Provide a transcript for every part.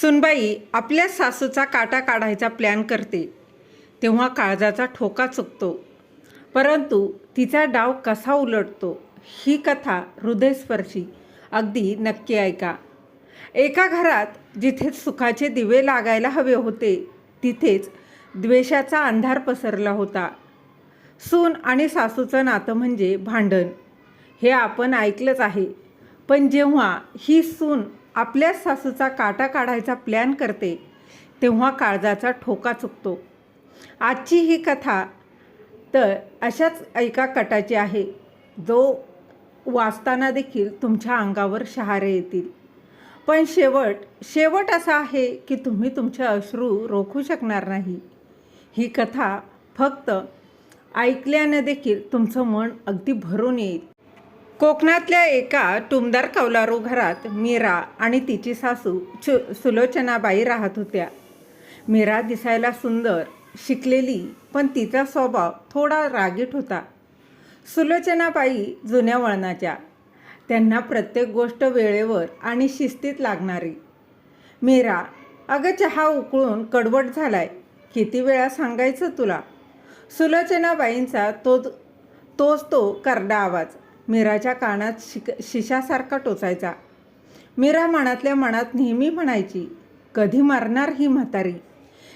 सुनबाई आपल्या सासूचा काटा काढायचा प्लॅन करते तेव्हा काळजाचा ठोका चुकतो, परंतु तिचा डाव कसा उलटतो ही कथा हृदयस्पर्शी. अगदी नक्की ऐका. एका घरात जिथे सुखाचे दिवे लागायला हवे होते तिथेच द्वेषाचा अंधार पसरला होता. सून आणि सासूचं नातं म्हणजे भांडण, हे आपण ऐकलंच आहे. पण जेव्हा ही सून आपल्या सासूचा काटा काढायचा प्लॅन करते तेव्हा काळजाचा ठोका चुकतो. आजची ही कथा तर अशाच एका कटाची आहे, जो वाचताना देखील तुमच्या अंगावर शहारे येतील. पण शेवट असा आहे की तुम्ही तुमचे अश्रू रोखू शकणार नाही. ही कथा फक्त ऐकल्याने देखील तुमचं मन अगदी भरून येईल. कोकणातल्या एका टुमदार कौलारू घरात मीरा आणि तिची सासू सुलोचनाबाई राहत होत्या. मीरा दिसायला सुंदर, शिकलेली, पण तिचा स्वभाव थोडा रागीट होता. सुलोचनाबाई जुन्या वळणाच्या, त्यांना प्रत्येक गोष्ट वेळेवर आणि शिस्तीत लागणारी. मीरा, अगं चहा उकळून कडवट झालाय, किती वेळा सांगायचं तुला. सुलोचनाबाईंचा तोच तो करडा आवाज मीराच्या कानात शिशासारखा टोचायचा. मीरा मनातल्या मनात नेहमी म्हणायची, कधी मरणार ही म्हातारी.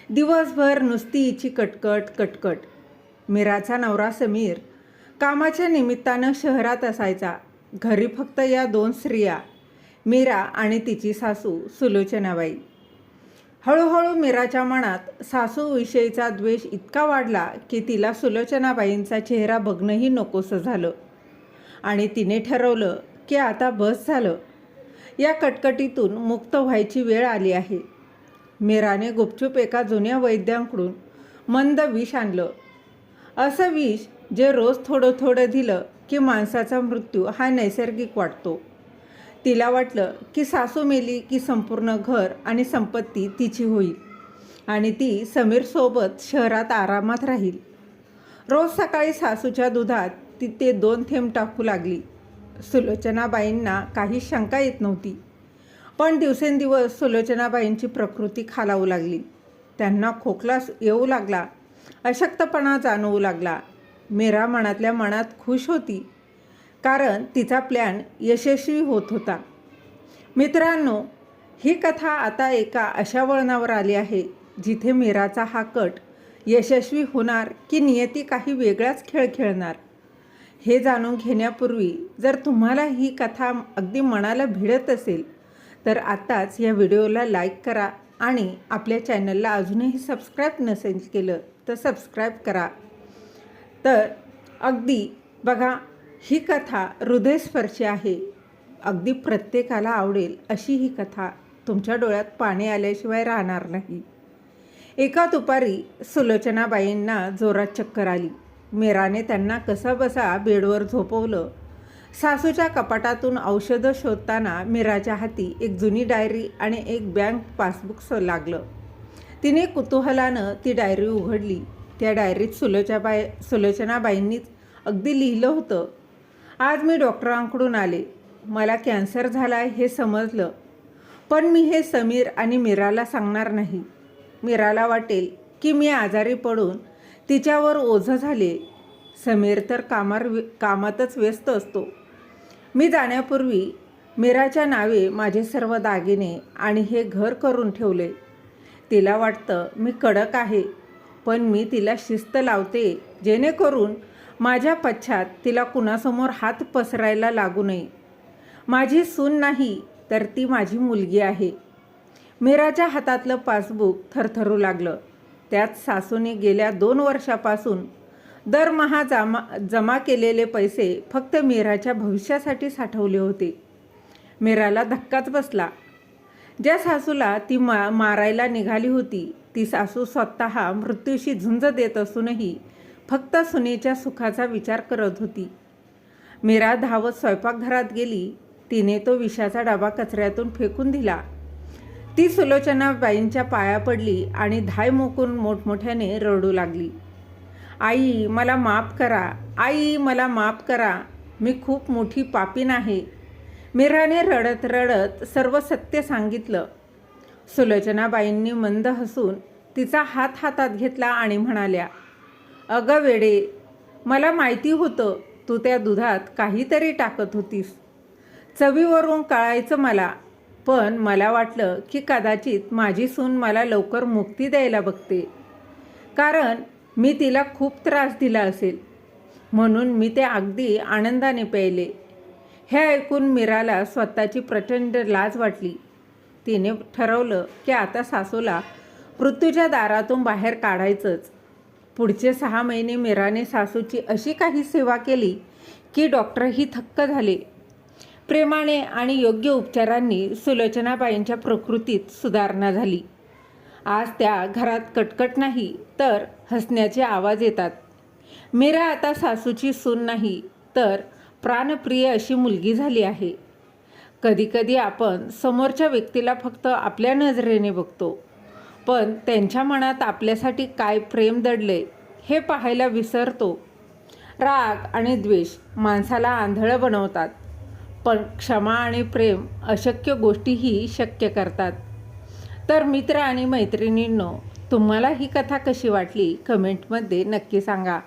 दिवसभर नुसती हिची कटकट कटकट. मीराचा नवरा समीर कामाच्या निमित्तानं शहरात असायचा. घरी फक्त या दोन स्त्रिया, मीरा आणि तिची सासू सुलोचनाबाई. हळूहळू मीराच्या मनात सासूविषयीचा द्वेष इतका वाढला की तिला सुलोचनाबाईंचा चेहरा बघणंही नकोसं झालं आणि तिने ठरवलं की आता बस झालं, या कटकटीतून मुक्त व्हायची वेळ आली आहे. मीराने गुपचूप एका जुन्या वैद्यांकडून मंद विष आणलं. असं विष जे रोज थोडं थोडं दिलं की माणसाचा मृत्यू हा नैसर्गिक वाटतो. तिला वाटलं की सासू मेली की संपूर्ण घर आणि संपत्ती तिची होईल आणि ती समीरसोबत शहरात आरामात राहील. रोज सकाळी सासूच्या दुधात ती ते 2 थेंब टाकू लागली. सुलोचनाबाईंना काही शंका येत नव्हती, पण दिवसेंदिवस सुलोचनाबाईंची प्रकृती खालावू लागली. त्यांना खोकला येऊ लागला, अशक्तपणा जाणवू लागला. मीरा मनातल्या मनात खुश होती, कारण तिचा प्लॅन यशस्वी होत होता. मित्रांनो, ही कथा आता एका अशा वळणावर आली आहे जिथे मीराचा हा कट यशस्वी होणार की नियती काही वेगळाच खेळ खेळणार, हे जाणून घेण्यापूर्वी जर तुम्हाला ही कथा अगदी मनाला भिडत असेल तर आत्ताच या व्हिडिओला लाईक करा आणि आपल्या चॅनलला अजूनही सबस्क्राईब नसेल केलं तर सबस्क्राईब करा. तर अगदी बघा, ही कथा हृदयस्पर्शी आहे. अगदी प्रत्येकाला आवडेल अशी ही कथा तुमच्या डोळ्यात पाणी आल्याशिवाय राहणार नाही. एका दुपारी सुलोचनाबाईंना जोरात चक्कर आली. मीराने त्यांना कसाबसा बेडवर झोपवलं. सासूच्या कपाटातून औषधं शोधताना मीराच्या हाती एक जुनी डायरी आणि एक बँक पासबुक लागलं. तिने कुतूहलानं ती डायरी उघडली. त्या डायरीत सुलोचनाबाईंनीच अगदी लिहिलं होतं, आज मी डॉक्टरांकडून आले. मला कॅन्सर झाला आहे हे समजलं, पण मी हे समीर आणि मीराला सांगणार नाही. मीराला वाटेल की मी आजारी पडून तिच्यावर ओझं झाले. समीर तर कामातच व्यस्त असतो. मी जाण्यापूर्वी मीराच्या नावे माझे सर्व दागिने आणि हे घर करून ठेवले. तिला वाटतं मी कडक आहे, पण मी तिला शिस्त लावते जेणेकरून माझ्या पश्चात तिला कुणासमोर हात पसरायला लागू नये. माझी सून नाही तर ती माझी मुलगी आहे. मीराच्या हातातलं पासबुक थरथरू लागलं. त्यात सासूने गेल्या 2 वर्षापासून दरमहा जमा केलेले पैसे फक्त मीराच्या भविष्यासाठी साठवले होते. मीराला धक्काच बसला. ज्या सासूला ती मारायला निघाली होती ती सासू स्वतः मृत्यूशी झुंज देत असूनही फक्त सुनेच्या सुखाचा विचार करत होती. मीरा धावत स्वयंपाकघरात गेली. तिने तो विषाचा डबा कचऱ्यातून फेकून दिला. ती सुलोचनाबाईंच्या पाया पडली आणि धाय मोकून मोठमोठ्याने रडू लागली. आई, मला माफ करा. आई, मला माफ करा. मी खूप मोठी पापीण आहे. मीराने रडत रडत सर्व सत्य सांगितलं. सुलोचनाबाईंनी मंद हसून तिचा हात हातात घेतला आणि म्हणाल्या, अगं वेडे, मला माहिती होतं तू त्या दुधात काहीतरी टाकत होतीस. चवीवरून कळायचं मला, पण मला वाटलं की कदाचित माझी सून मला लवकर मुक्ती द्यायला बघते, कारण मी तिला खूप त्रास दिला असेल. म्हणून मी ते अगदी आनंदाने प्यायले. हे ऐकून मीराला स्वतःची प्रचंड लाज वाटली. तिने ठरवलं की आता सासूला मृत्यूच्या दारातून बाहेर काढायचंच. पुढचे 6 महिने मीराने सासूची अशी काही सेवा केली की डॉक्टरही थक्क झाले. प्रेमाने आणि योग्य उपचारांनी सुलोचनाबाईंच्या प्रकृतीत सुधारणा झाली. आज त्या घरात कटकट नाही तर हसण्याचे आवाज येतात. मीरा आता सासूची सून नाही तर प्राणप्रिय अशी मुलगी झाली आहे. कधीकधी आपण समोरच्या व्यक्तीला फक्त आपल्या नजरेने बघतो, पण त्यांच्या मनात आपल्यासाठी काय प्रेम दडले हे पाहायला विसरतो. राग आणि द्वेष माणसाला आंधळं बनवतात, पण क्षमा आणि प्रेम अशक्य गोष्टीही शक्य करतात. तर मित्र आणि मैत्रिणींनो, तुम्हाला ही कथा कशी वाटली कमेंटमध्ये नक्की सांगा.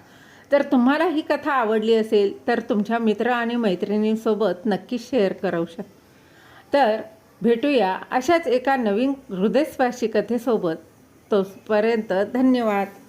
जर तुम्हाला ही कथा आवडली असेल तर तुमच्या मित्र आणि मैत्रिणींसोबत नक्की शेअर करू शकता. तर भेटूया अशाच एका नवीन हृदयस्पर्शी कथेसोबत. तोपर्यंत धन्यवाद.